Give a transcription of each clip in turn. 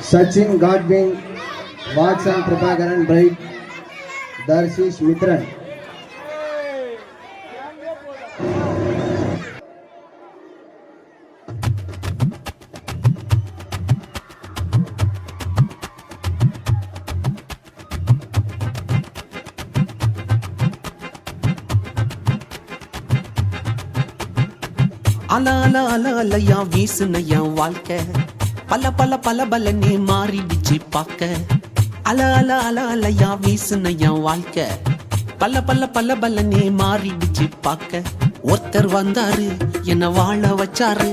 Sachin Godwin, Watson Prabhakaran Bright, Darshish Mitran. அல அல அல அலையா வீசுன என் வாழ்க்கை பல பல பல பலனே மாறிடுச்சு பார்க்க. அல அல அல அலையா வீசுன என் வாழ்க்கை பல பல பல பலனே மாறிடுச்சு பார்க்க. ஒருத்தர் வந்தாரு என்ன வாழ வச்சாரு,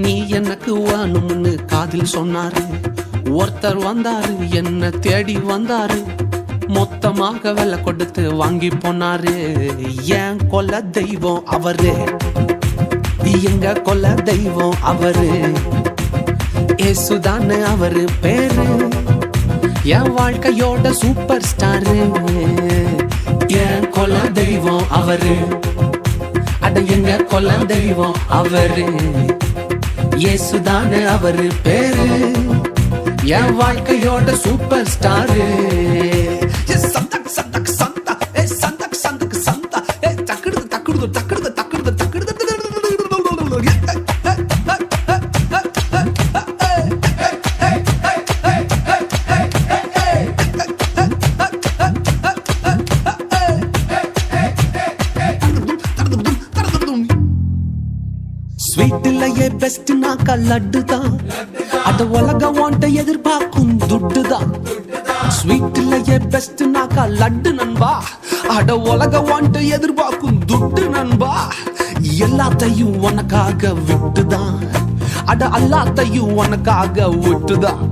நீ எனக்கு வேணும்னு காதில் சொன்னாரு. ஒருத்தர் வந்தாரு என்ன தேடி வந்தாரு, மொத்தமாக விலை கொடுத்து வாங்கி போனாரு. ஏன் கொல்ல தெய்வம் அவரு, எங்க கொல்ல தெய்வம் அவரு, ஏசுதானே அவரு பேரு, என் வாழ்க்கையோட சூப்பர் ஸ்டாரு. என் கொல்ல தெய்வம் அவரு, அட எங்க கொல்ல தெய்வம் அவரு, ஏசுதானே அவரு பேரு, என் வாழ்க்கையோட சூப்பர் ஸ்டாரு. சந்தக் சந்தக் சந்தா, சந்தக் சந்தக் சந்தா, தக்குடுது தக்குடுது தக்குடுது தக்குடுது தக்குடுது. ஸ்வீட்லயே பெஸ்ட் நாக்கா லட்டு தான், அட உலக வாண்ட எதிர்பார்க்கும் துட்டு தான். ஸ்வீட்லயே பெஸ்ட் நாக்கா லட்டு நண்பா, அட உலக வாண்ட எதிர்பார்க்கும் துட்டு நண்பா. எல்லாத்தையும் உனக்காக விட்டுதான், அட எல்லாத்தையும் உனக்காக விட்டுதான்.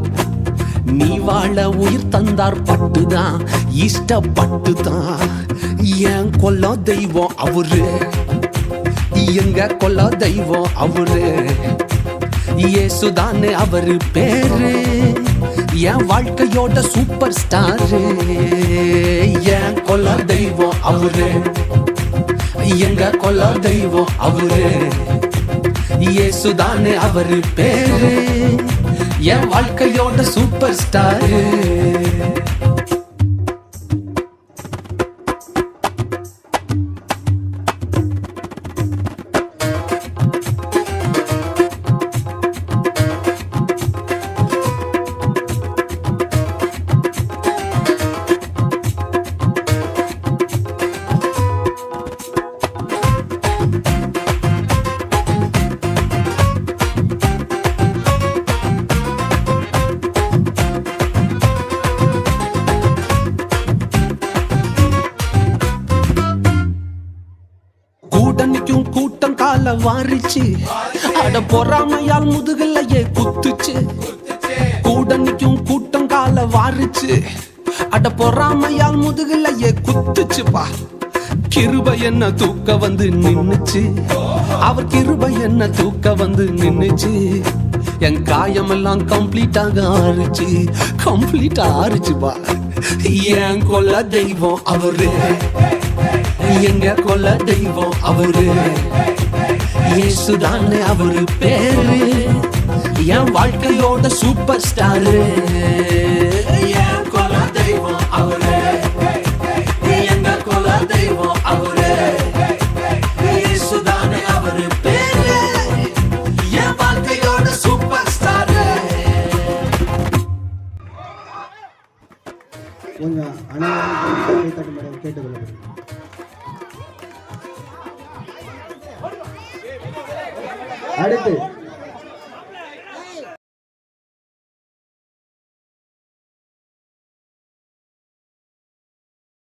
நீ வாழ உயிர் தந்தார் பட்டுதான், இஷ்டப்பட்டுதான். ஏன் கொல்ல தெய்வம் அவரு, எங்க கொல்ல தெய்வம் அவரு, ஏசுதானே அவரு பேரு, என் வாழ்க்கையோட சூப்பர் ஸ்டாரு. என் கொல்ல தெய்வம் அவரு, எங்க கொல்ல தெய்வம் அவரு, ஏசுதானே அவரு பேரு, என் வாழ்க்கையோட சூப்பர் ஸ்டாரு. கூட்டணிக்கும் கூட்டம் கால வாரிச்சு, அட பொறாமையால் முதுகலையே குத்துச்சு. கூட்டணிக்கும் கூட்டம் கால வாரிச்சு, அட பொறாமையால் முதுகலையே குத்துச்சுப்பா. கிருபை என்ன தூக்க வந்து நின்னுச்சு, அவர் கிருபை என்ன தூக்க வந்து நின்னுச்சு. என் காயமெல்லாம் கம்ப்ளீட்டாக ஆறுச்சு, கம்ப்ளீட்டா ஆறுச்சுப்பா. என் கொல்ல தெய்வம் அவரு, எங்க கொல்ல தெய்வம் அவரு, ஏசுதானே அவரு பேரு, என் வாழ்க்கையோட சூப்பர் ஸ்டாரு. என் கொல்ல தெய்வம் அவரு, எங்க கொல்ல தெய்வம் அவரு, ஏசுதானே அவரு பேரு, என் வாழ்க்கையோட சூப்பர் ஸ்டாரு. கொஞ்சம் அனைவரும் கேட்டுக்கொள்ளுங்கள். அடுத்து